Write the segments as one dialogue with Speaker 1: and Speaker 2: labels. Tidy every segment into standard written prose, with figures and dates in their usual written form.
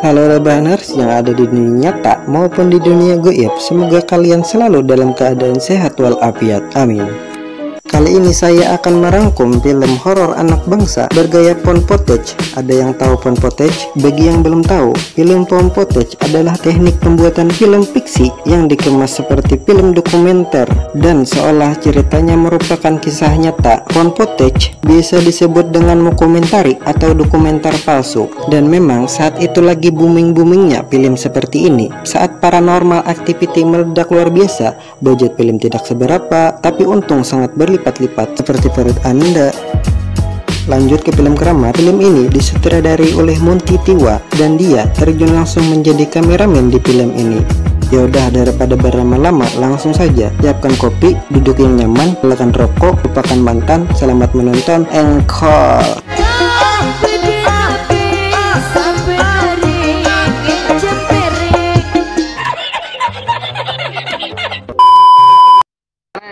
Speaker 1: Halo Rebaners yang ada di dunia nyata maupun di dunia goib, semoga kalian selalu dalam keadaan sehat walafiat, amin. Kali ini saya akan merangkum film horor anak bangsa bergaya found footage. Ada yang tahu found footage? Bagi yang belum tahu, film found footage adalah teknik pembuatan film fiksi yang dikemas seperti film dokumenter dan seolah ceritanya merupakan kisah nyata. Found footage biasa disebut dengan mockumentary atau dokumenter palsu, dan memang saat itu lagi booming-boomingnya film seperti ini. Saat paranormal activity meledak luar biasa, budget film tidak seberapa, tapi untung sangat berlipat-lipat seperti perut Anda. Lanjut ke film Keramat. Film ini disutradari oleh Monty Tiwa dan dia terjun langsung menjadi kameramen di film ini. Yaudah, daripada berlama-lama, langsung saja siapkan kopi, duduk yang nyaman, nyalakan rokok, lupakan mantan, selamat menonton, encore.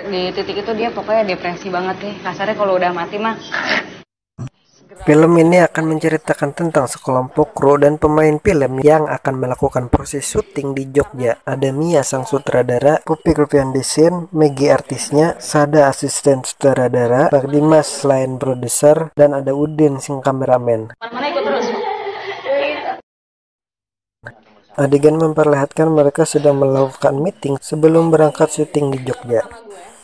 Speaker 2: Di titik itu dia pokoknya depresi banget nih, kasarnya kalau udah mati mah.
Speaker 1: Film ini akan menceritakan tentang sekelompok kru dan pemain film yang akan melakukan proses syuting di Jogja. Ada Mia sang sutradara, Poppy Krupian desain, Maggie artisnya, Sada asisten sutradara, Pak Dimas selain produser, dan ada Udin sing kameramen.
Speaker 2: Mana ikut terus?
Speaker 1: Adegan memperlihatkan mereka sedang melakukan meeting sebelum berangkat syuting di Jogja.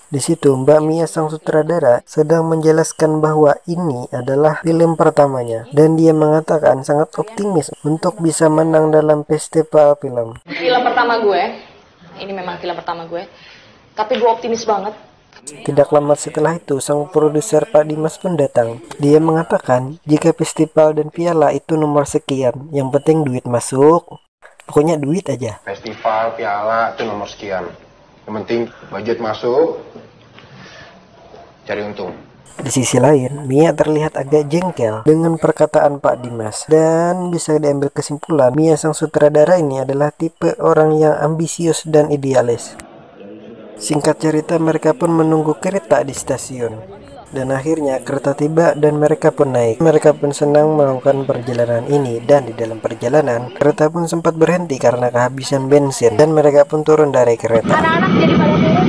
Speaker 1: Di situ Mbak Mia sang sutradara sedang menjelaskan bahwa ini adalah film pertamanya dan dia mengatakan sangat optimis untuk bisa menang dalam festival film.
Speaker 2: Film pertama gue, ini memang film pertama gue, tapi gue optimis banget.
Speaker 1: Tidak lama setelah itu sang produser Pak Dimas pun datang. Dia mengatakan jika festival dan piala itu nomor sekian, yang penting duit masuk. Pokoknya duit aja.
Speaker 3: Festival, piala itu nomor sekian. Yang penting budget masuk, cari untung.
Speaker 1: Di sisi lain, Mia terlihat agak jengkel dengan perkataan Pak Dimas. Dan bisa diambil kesimpulan, Mia sang sutradara ini adalah tipe orang yang ambisius dan idealis. Singkat cerita, mereka pun menunggu kereta di stasiun. Dan akhirnya kereta tiba dan mereka pun naik. Mereka pun senang melakukan perjalanan ini, dan di dalam perjalanan kereta pun sempat berhenti karena kehabisan bensin dan mereka pun turun dari kereta.
Speaker 2: Anak-anak jadi pada turun.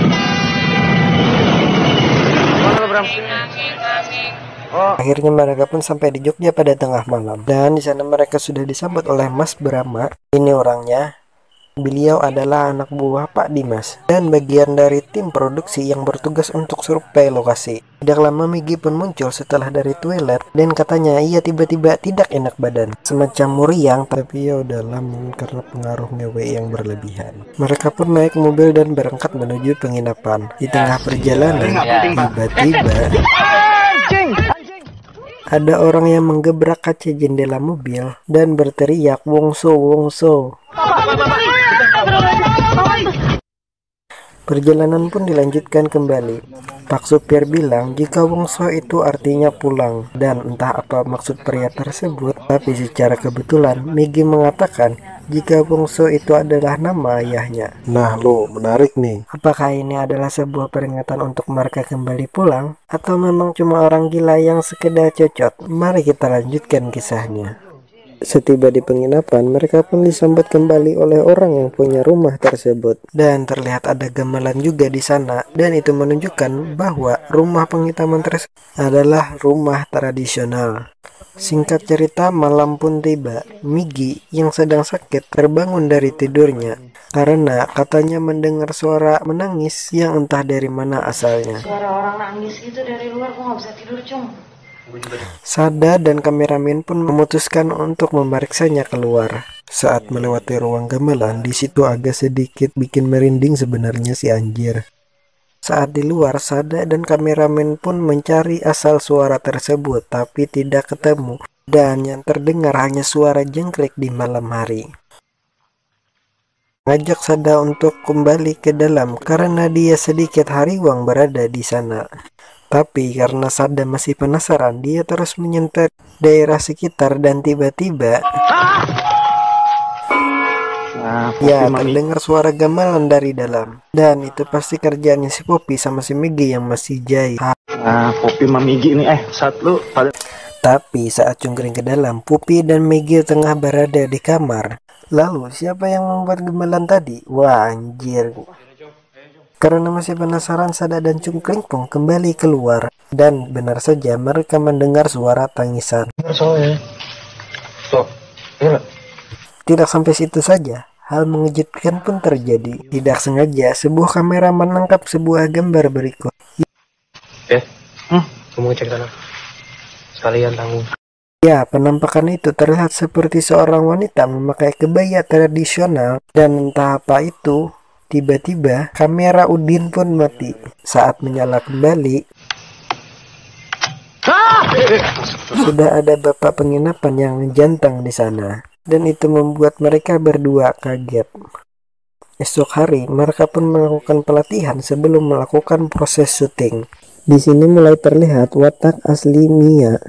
Speaker 1: Akhirnya mereka pun sampai di Jogja pada tengah malam dan di sana mereka sudah disambut oleh Mas Brahma. Ini orangnya. Beliau adalah anak buah Pak Dimas dan bagian dari tim produksi yang bertugas untuk survei lokasi. Tidak lama Migi pun muncul setelah dari toilet dan katanya ia tiba-tiba tidak enak badan, semacam muriang, tapi ya udahlah karena pengaruh ngewe yang berlebihan. Mereka pun naik mobil dan berangkat menuju penginapan. Di tengah perjalanan tiba-tiba ada orang yang menggebrak kaca jendela mobil dan berteriak "Wongso, Wongso". Perjalanan pun dilanjutkan kembali. Pak supir bilang jika Wongso itu artinya pulang, dan entah apa maksud pria tersebut, tapi secara kebetulan Migi mengatakan jika Wongso itu adalah nama ayahnya. Nah lo, menarik nih. Apakah ini adalah sebuah peringatan untuk mereka kembali pulang, atau memang cuma orang gila yang sekedar cocok? Mari kita lanjutkan kisahnya. Setiba di penginapan, mereka pun disambut kembali oleh orang yang punya rumah tersebut. Dan terlihat ada gamelan juga di sana. Dan itu menunjukkan bahwa rumah penginapan tersebut adalah rumah tradisional. Singkat cerita, malam pun tiba. Migi yang sedang sakit terbangun dari tidurnya karena katanya mendengar suara menangis yang entah dari mana asalnya.
Speaker 2: Suara orang nangis gitu dari luar, gue gak bisa tidur, cung.
Speaker 1: Sada dan kameramen pun memutuskan untuk memeriksanya keluar. Saat melewati ruang gamelan, di situ agak sedikit bikin merinding sebenarnya si anjir. Saat di luar, Sada dan kameramen pun mencari asal suara tersebut, tapi tidak ketemu. Dan yang terdengar hanya suara jengkrik di malam hari. Ngajak Sada untuk kembali ke dalam karena dia sedikit hariwang berada di sana. Tapi karena Sada masih penasaran, dia terus menyentuh daerah sekitar dan tiba-tiba ya terdengar suara gamelan dari dalam. Dan itu pasti kerjaannya si Poppy sama si Migi yang masih jahit.
Speaker 3: Poppy sama Migi ini saat lu pada
Speaker 1: Tapi saat cungkring ke dalam, Pupi dan Megi tengah berada di kamar. Lalu siapa yang membuat gemelan tadi? Wah anjir. Karena masih penasaran, Sada dan Cungkring pun kembali keluar. Dan benar saja mereka mendengar suara tangisan. Tidak sampai situ saja, hal mengejutkan pun terjadi. Tidak sengaja sebuah kamera menangkap sebuah gambar berikut.
Speaker 4: Kamu cek sana. Sekalian tanggung.
Speaker 1: Ya, penampakan itu terlihat seperti seorang wanita memakai kebaya tradisional. Dan entah apa itu, tiba-tiba kamera Udin pun mati. Saat menyala kembali, sudah ada bapak penginapan yang menjantang di sana. Dan itu membuat mereka berdua kaget. Esok hari, mereka pun melakukan pelatihan sebelum melakukan proses syuting. Di sini mulai terlihat watak asli Mia,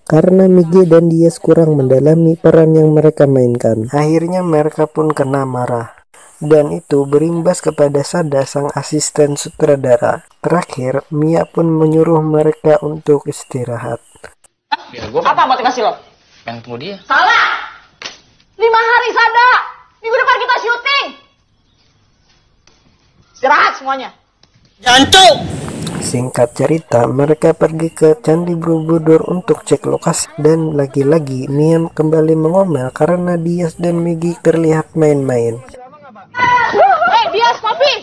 Speaker 1: karena Migi dan Dias kurang mendalami peran yang mereka mainkan. Akhirnya mereka pun kena marah, dan itu berimbas kepada Sada, sang asisten sutradara. Terakhir, Mia pun menyuruh mereka untuk istirahat.
Speaker 2: Apa motivasi lo?
Speaker 4: Pengen tunggu dia.
Speaker 2: Salah! 5 hari, Sada! Minggu depan kita syuting! Istirahat semuanya!
Speaker 1: Singkat cerita, mereka pergi ke Candi Borobudur untuk cek lokasi. Dan lagi-lagi Mia kembali mengomel karena Dias dan Migi terlihat main-main.
Speaker 2: Dias, Popi!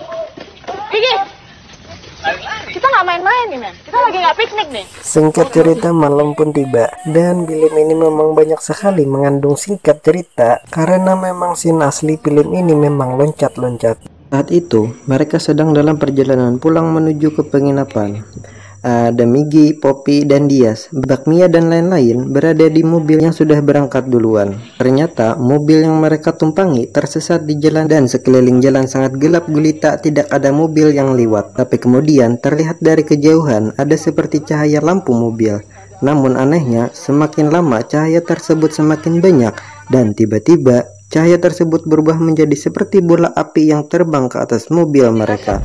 Speaker 2: Gigi! Kita nggak main-main nih, men. Kita lagi nggak piknik nih.
Speaker 1: Singkat cerita, malam pun tiba. Dan film ini memang banyak sekali mengandung singkat cerita, karena memang scene asli film ini memang loncat-loncat. Saat itu, mereka sedang dalam perjalanan pulang menuju ke penginapan. Ada Migi, Popi, dan Dias, Bakmia, dan lain-lain berada di mobil yang sudah berangkat duluan. Ternyata, mobil yang mereka tumpangi tersesat di jalan dan sekeliling jalan sangat gelap gulita, tidak ada mobil yang lewat. Tapi kemudian terlihat dari kejauhan ada seperti cahaya lampu mobil. Namun anehnya, semakin lama cahaya tersebut semakin banyak, dan tiba-tiba cahaya tersebut berubah menjadi seperti bola api yang terbang ke atas mobil mereka.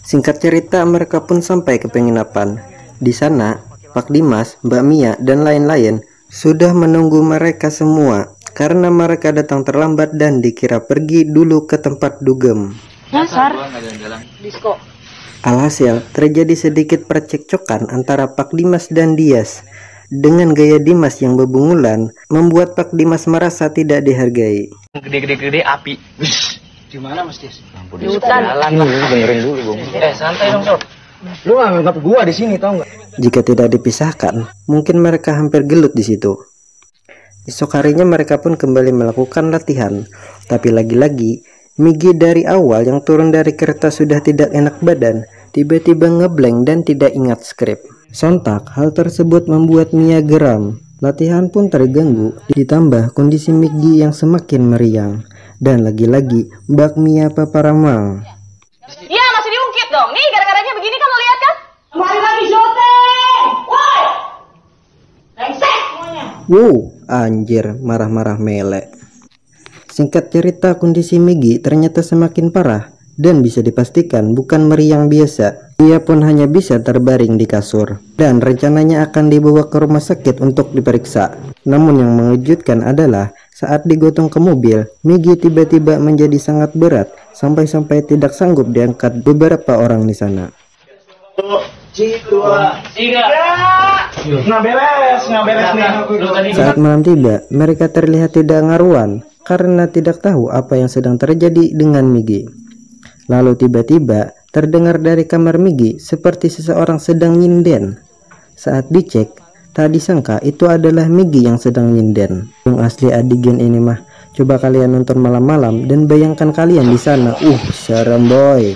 Speaker 1: Singkat cerita, mereka pun sampai ke penginapan. Di sana, Pak Dimas, Mbak Mia, dan lain-lain sudah menunggu mereka semua karena mereka datang terlambat dan dikira pergi dulu ke tempat dugem.
Speaker 2: Dasar disco.
Speaker 1: Alhasil, terjadi sedikit percekcokan antara Pak Dimas dan Dias. Dengan gaya Dimas yang bebungulan, membuat Pak Dimas merasa tidak dihargai.
Speaker 4: Gede api. Gimana Mas Dias?
Speaker 2: Di hutan.
Speaker 4: Jalan lah, benerin dulu, Bung. Santai dong, Sob.
Speaker 3: Lu nggak nganggap gua di sini, tau nggak?
Speaker 1: Jika tidak dipisahkan, mungkin mereka hampir gelut di situ. Esok harinya mereka pun kembali melakukan latihan. Tapi lagi-lagi, Migi dari awal yang turun dari kereta sudah tidak enak badan, tiba-tiba ngeblank dan tidak ingat skrip. Sontak, hal tersebut membuat Mia geram. Latihan pun terganggu, ditambah kondisi Migi yang semakin meriang. Dan lagi-lagi, Mbak Mia paparamang.
Speaker 2: Iya, masih diungkit dong. Nih, gara-garanya begini kan lo lihat kan? Kembali lagi syuting! Woi! Rengsek semuanya!
Speaker 1: Wow, anjir, marah-marah melek. Singkat cerita, kondisi Migi ternyata semakin parah. Dan bisa dipastikan bukan meriang biasa. Ia pun hanya bisa terbaring di kasur. Dan rencananya akan dibawa ke rumah sakit untuk diperiksa. Namun yang mengejutkan adalah saat digotong ke mobil, Migi tiba-tiba menjadi sangat berat. Sampai-sampai tidak sanggup diangkat beberapa orang di sana. Saat malam tiba, mereka terlihat tidak ngaruan karena tidak tahu apa yang sedang terjadi dengan Migi. Lalu tiba-tiba terdengar dari kamar Migi seperti seseorang sedang nyinden. Saat dicek, tak disangka itu adalah Migi yang sedang nyinden. Yang asli adegan ini mah, coba kalian nonton malam-malam dan bayangkan kalian di sana. Serem boy.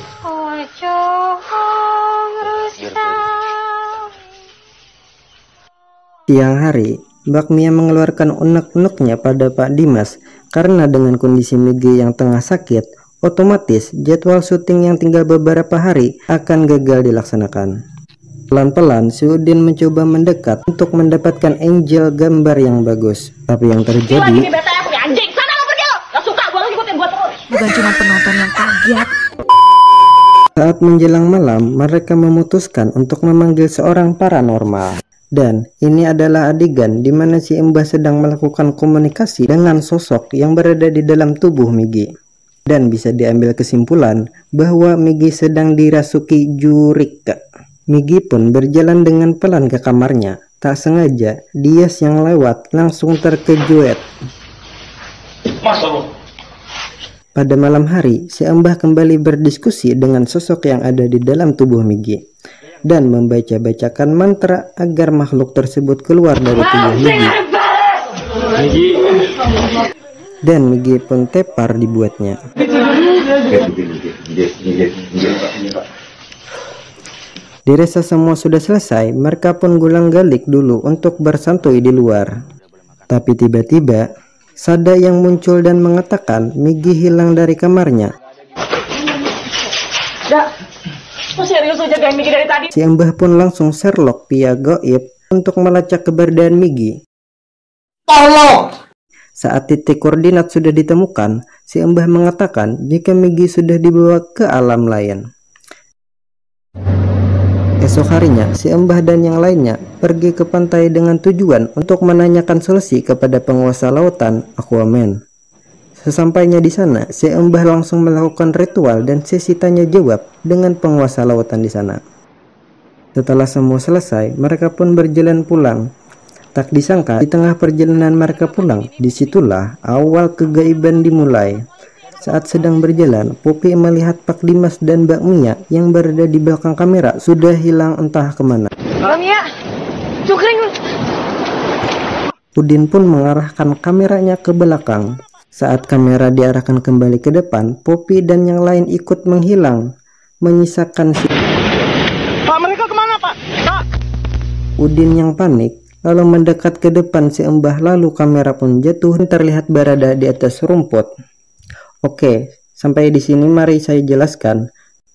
Speaker 1: Siang hari, Mbak Mia mengeluarkan unek-uneknya pada Pak Dimas karena dengan kondisi Migi yang tengah sakit, otomatis jadwal syuting yang tinggal beberapa hari akan gagal dilaksanakan. Pelan-pelan si Udin mencoba mendekat untuk mendapatkan angel gambar yang bagus. Tapi yang terjadi,
Speaker 2: Bukan cuma penonton yang kaget.
Speaker 1: Saat menjelang malam, mereka memutuskan untuk memanggil seorang paranormal. Dan ini adalah adegan di mana si Mbah sedang melakukan komunikasi dengan sosok yang berada di dalam tubuh Migi. Dan bisa diambil kesimpulan bahwa Migi sedang dirasuki jurik. Migi pun berjalan dengan pelan ke kamarnya. Tak sengaja, Dias yang lewat langsung terkejut. Pada malam hari, si Mbah kembali berdiskusi dengan sosok yang ada di dalam tubuh Migi dan membaca-bacakan mantra agar makhluk tersebut keluar dari tubuh Migi. Dan Migi pun tepar dibuatnya. Dirasa semua sudah selesai, mereka pun gulang-galik dulu untuk bersantui di luar. Tapi tiba-tiba Sada yang muncul dan mengatakan Migi hilang dari kamarnya.
Speaker 2: Serius lo jagain Migi dari tadi?
Speaker 1: Si Mbah pun langsung Sherlock via goib untuk melacak keberadaan Migi.
Speaker 3: Tolong!
Speaker 1: Saat titik koordinat sudah ditemukan, si Mbah mengatakan jika Migi sudah dibawa ke alam lain. Esok harinya, si Mbah dan yang lainnya pergi ke pantai dengan tujuan untuk menanyakan solusi kepada penguasa lautan, Aquaman. Sesampainya di sana, si Mbah langsung melakukan ritual dan sesi tanya jawab dengan penguasa lautan di sana. Setelah semua selesai, mereka pun berjalan pulang. Tak disangka, di tengah perjalanan mereka pulang, disitulah awal kegaiban dimulai. Saat sedang berjalan, Poppy melihat Pak Dimas dan Mbak Mia yang berada di belakang kamera sudah hilang entah kemana.
Speaker 2: Mbak Mia, cukring.
Speaker 1: Udin pun mengarahkan kameranya ke belakang. Saat kamera diarahkan kembali ke depan, Poppy dan yang lain ikut menghilang, menyisakan si
Speaker 4: Pak, mereka kemana Pak? Pak!
Speaker 1: Udin yang panik lalu mendekat ke depan si Mbah, lalu kamera pun jatuh dan terlihat berada di atas rumput. Oke, sampai di sini mari saya jelaskan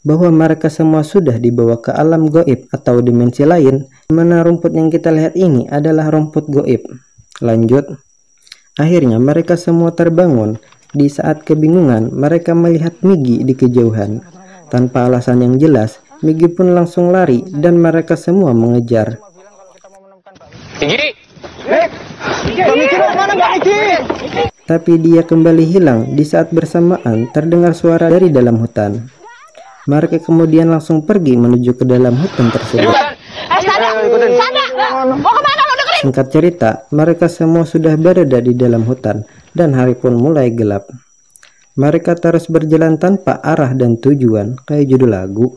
Speaker 1: bahwa mereka semua sudah dibawa ke alam goib atau dimensi lain, di mana rumput yang kita lihat ini adalah rumput goib. Lanjut. Akhirnya mereka semua terbangun. Di saat kebingungan, mereka melihat Migi di kejauhan. Tanpa alasan yang jelas, Migi pun langsung lari dan mereka semua mengejar. Tapi dia kembali hilang di saat bersamaan terdengar suara dari dalam hutan. Mereka kemudian langsung pergi menuju ke dalam hutan tersebut. Singkat cerita, mereka semua sudah berada di dalam hutan dan hari pun mulai gelap. Mereka terus berjalan tanpa arah dan tujuan, kayak judul lagu.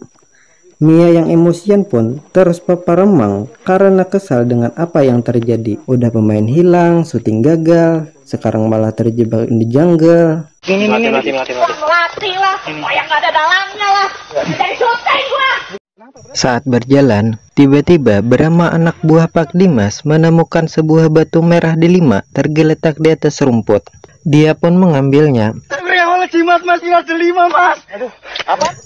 Speaker 1: Mia yang emosian pun terus papa remang karena kesal dengan apa yang terjadi. Udah pemain hilang, syuting gagal, sekarang malah terjebak di jungle.
Speaker 2: Mati lah, kayak nggak ada dalangnya lah. Jadi syuting gua.
Speaker 1: Saat berjalan, tiba-tiba Brahma anak buah Pak Dimas menemukan sebuah batu merah delima tergeletak di atas rumput. Dia pun mengambilnya.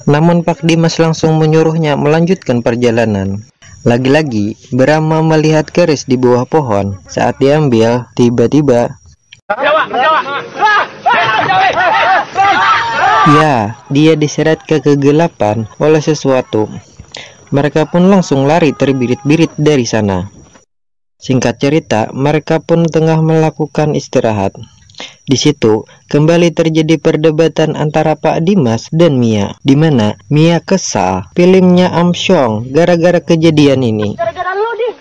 Speaker 1: Namun Pak Dimas langsung menyuruhnya melanjutkan perjalanan. Lagi-lagi, Brahma melihat keris di bawah pohon. Saat diambil, tiba-tiba ya, dia diseret ke kegelapan oleh sesuatu. Mereka pun langsung lari terbirit-birit dari sana. Singkat cerita, mereka pun tengah melakukan istirahat. Di situ kembali terjadi perdebatan antara Pak Dimas dan Mia, di mana Mia kesal filmnya Amsyong gara-gara kejadian ini.
Speaker 2: Gara-gara lu, Din.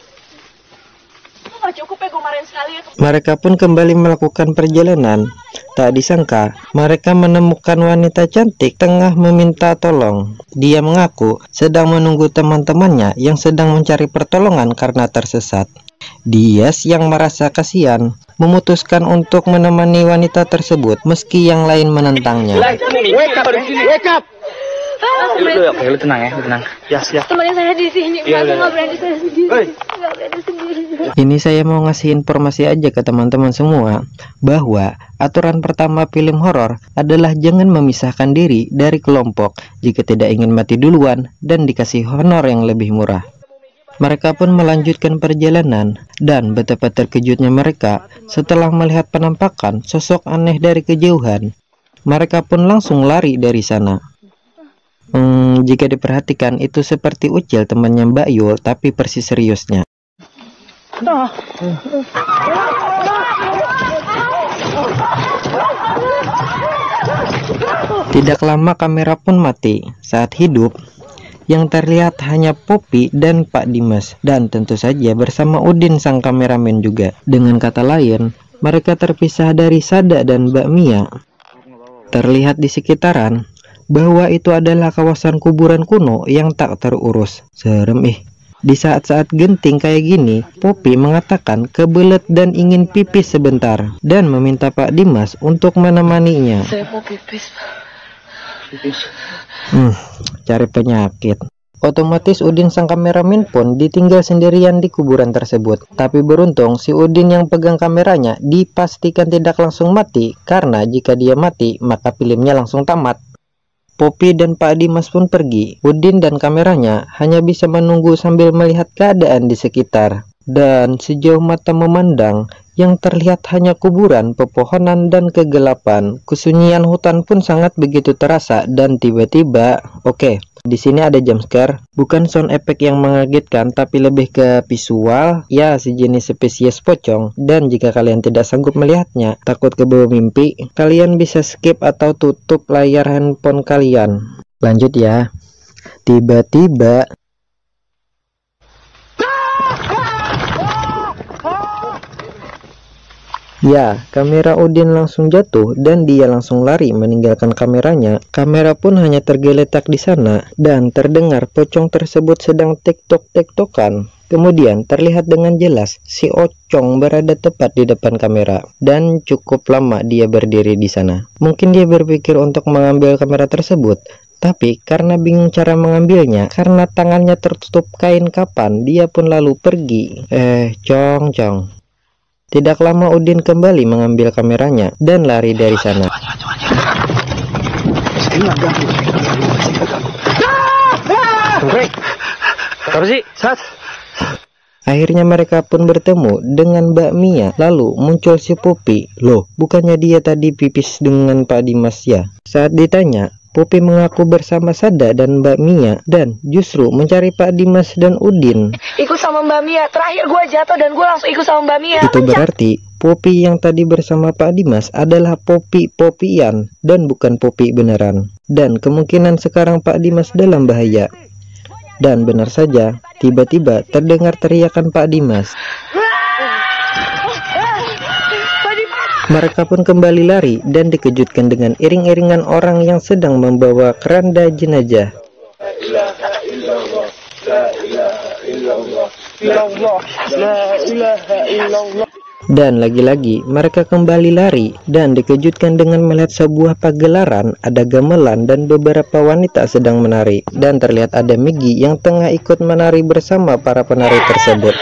Speaker 2: Lu nggak cukup ya gue marahin sekali ya.
Speaker 1: Mereka pun kembali melakukan perjalanan. Tak disangka, mereka menemukan wanita cantik tengah meminta tolong. Dia mengaku sedang menunggu teman-temannya yang sedang mencari pertolongan karena tersesat. Dias yang merasa kasihan memutuskan untuk menemani wanita tersebut meski yang lain menentangnya.
Speaker 4: Wake up! Oke, lu tenang ya, lu tenang. Ya, siap.
Speaker 2: Temannya saya di sini, Mas. Nggak berani saya sendiri. Nggak berani sendiri.
Speaker 1: Ini saya mau ngasih informasi aja ke teman-teman semua bahwa aturan pertama film horor adalah jangan memisahkan diri dari kelompok jika tidak ingin mati duluan dan dikasih honor yang lebih murah. Mereka pun melanjutkan perjalanan dan betapa terkejutnya mereka setelah melihat penampakan sosok aneh dari kejauhan. Mereka pun langsung lari dari sana. Jika diperhatikan itu seperti Ucil temannya Mbak Yul, tapi persis seriusnya. Tidak lama kamera pun mati. Saat hidup, yang terlihat hanya Poppy dan Pak Dimas, dan tentu saja bersama Udin sang kameramen juga. Dengan kata lain, mereka terpisah dari Sada dan Mbak Mia. Terlihat di sekitaran bahwa itu adalah kawasan kuburan kuno yang tak terurus. Serem Di saat-saat genting kayak gini, Poppy mengatakan kebelet dan ingin pipis sebentar, dan meminta Pak Dimas untuk menemaninya.
Speaker 2: Saya mau pipis, Pak.
Speaker 1: Cari penyakit. Otomatis Udin sang kameramen pun ditinggal sendirian di kuburan tersebut. Tapi beruntung si Udin yang pegang kameranya dipastikan tidak langsung mati, karena jika dia mati maka filmnya langsung tamat. Poppy dan Pak Dimas pun pergi. Udin dan kameranya hanya bisa menunggu sambil melihat keadaan di sekitar. Dan sejauh mata memandang, yang terlihat hanya kuburan, pepohonan, dan kegelapan. Kesunyian hutan pun sangat begitu terasa. Dan tiba-tiba, di sini ada jump scare. Bukan sound effect yang mengagetkan, tapi lebih ke visual, ya sejenis spesies pocong. Dan jika kalian tidak sanggup melihatnya, takut kebawa mimpi, kalian bisa skip atau tutup layar handphone kalian. Lanjut ya. Tiba-tiba kamera Udin langsung jatuh dan dia langsung lari meninggalkan kameranya. Kamera pun hanya tergeletak di sana dan terdengar pocong tersebut sedang tektok-tektokan. Kemudian terlihat dengan jelas si Ocong berada tepat di depan kamera dan cukup lama dia berdiri di sana. Mungkin dia berpikir untuk mengambil kamera tersebut, tapi karena bingung cara mengambilnya, karena tangannya tertutup kain kapan, dia pun lalu pergi. Cong. Tidak lama Udin kembali mengambil kameranya dan lari dari sana. Akhirnya mereka pun bertemu dengan Mbak Mia. Lalu muncul si Poppy. Loh, bukannya dia tadi pipis dengan Pak Dimas ya? Saat ditanya, Poppy mengaku bersama Sada dan Mbak Mia dan justru mencari Pak Dimas dan Udin.
Speaker 2: Ikut sama Mbak Mia. Terakhir gue jatuh dan gue langsung ikut sama Mbak Mia.
Speaker 1: Itu berarti Poppy yang tadi bersama Pak Dimas adalah Poppy-Poppyan dan bukan Poppy beneran. Dan kemungkinan sekarang Pak Dimas dalam bahaya. Dan benar saja, tiba-tiba terdengar teriakan Pak Dimas. Mereka pun kembali lari dan dikejutkan dengan iring-iringan orang yang sedang membawa keranda jenazah. Dan lagi-lagi mereka kembali lari dan dikejutkan dengan melihat sebuah pagelaran, ada gamelan dan beberapa wanita sedang menari. Dan terlihat ada Migi yang tengah ikut menari bersama para penari tersebut.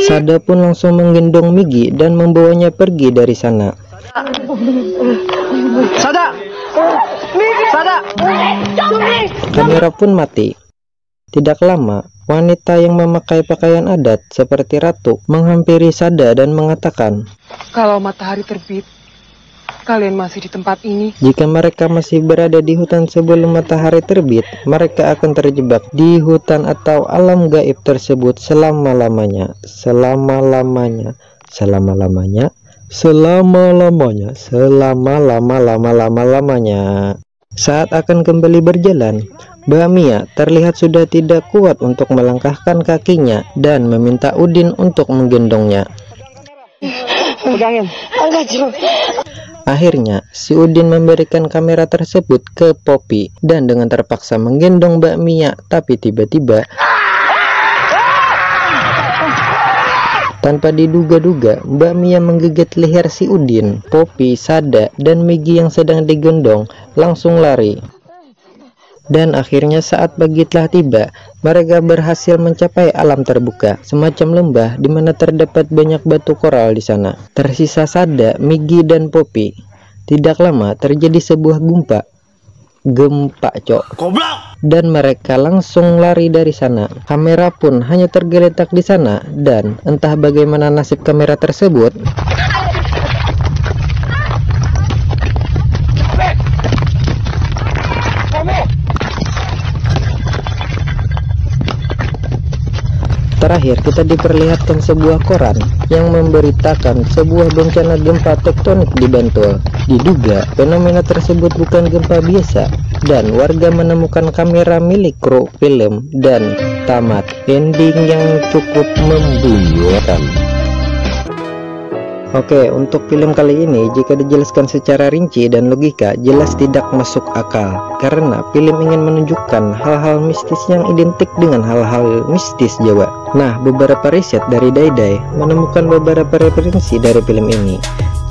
Speaker 1: Sada pun langsung menggendong Migi dan membawanya pergi dari sana. Sada! Kamera pun mati. Tidak lama, wanita yang memakai pakaian adat seperti ratu menghampiri Sada dan mengatakan,
Speaker 5: "Kalau matahari terbit, kalian masih di tempat ini.
Speaker 1: Jika mereka masih berada di hutan sebelum matahari terbit, mereka akan terjebak di hutan atau alam gaib tersebut selama-lamanya. Saat akan kembali berjalan, Mbak Mia terlihat sudah tidak kuat untuk melangkahkan kakinya dan meminta Udin untuk menggendongnya. Akhirnya, si Udin memberikan kamera tersebut ke Poppy dan dengan terpaksa menggendong Mbak Mia, tapi tiba-tiba tanpa diduga-duga, Mbak Mia menggigit leher si Udin. Poppy, Sada, dan Migi yang sedang digendong langsung lari. Dan akhirnya saat pagi telah tiba, mereka berhasil mencapai alam terbuka, semacam lembah di mana terdapat banyak batu koral di sana. Tersisa Sada, Migi, dan Poppy. Tidak lama terjadi sebuah gempa, dan mereka langsung lari dari sana. Kamera pun hanya tergeletak di sana, dan entah bagaimana nasib kamera tersebut. terakhir kita diperlihatkan sebuah koran yang memberitakan sebuah bencana gempa tektonik di Bantul. Diduga fenomena tersebut bukan gempa biasa dan warga menemukan kamera milik kru film dan tamat ending yang cukup membuyarkan. Oke, untuk film kali ini jika dijelaskan secara rinci dan logika jelas tidak masuk akal, karena film ingin menunjukkan hal-hal mistis yang identik dengan hal-hal mistis Jawa. Nah, beberapa riset dari Daidai menemukan beberapa referensi dari film ini,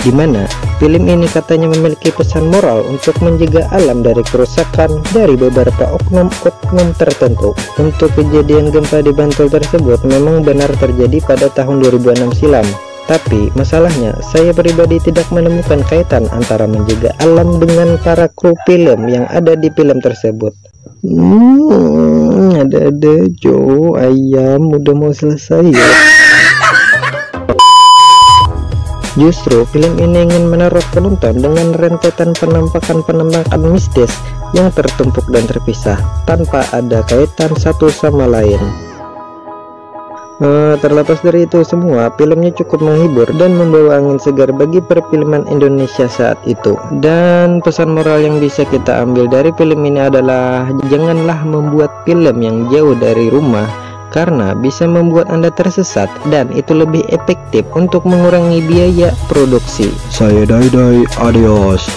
Speaker 1: di mana film ini katanya memiliki pesan moral untuk menjaga alam dari kerusakan dari beberapa oknum-oknum tertentu. Untuk kejadian gempa di Bantul tersebut memang benar terjadi pada tahun 2006 silam. Tapi masalahnya saya pribadi tidak menemukan kaitan antara menjaga alam dengan para kru film yang ada di film tersebut. Ada Jo, ayam udah mau selesai ya. Justru film ini ingin menaruh penonton dengan rentetan penampakan mistis yang tertumpuk dan terpisah tanpa ada kaitan satu sama lain. Terlepas dari itu semua, filmnya cukup menghibur dan membawa angin segar bagi perfilman Indonesia saat itu. Dan pesan moral yang bisa kita ambil dari film ini adalah janganlah membuat film yang jauh dari rumah, karena bisa membuat Anda tersesat dan itu lebih efektif untuk mengurangi biaya produksi.
Speaker 3: Saya Daidai, adios.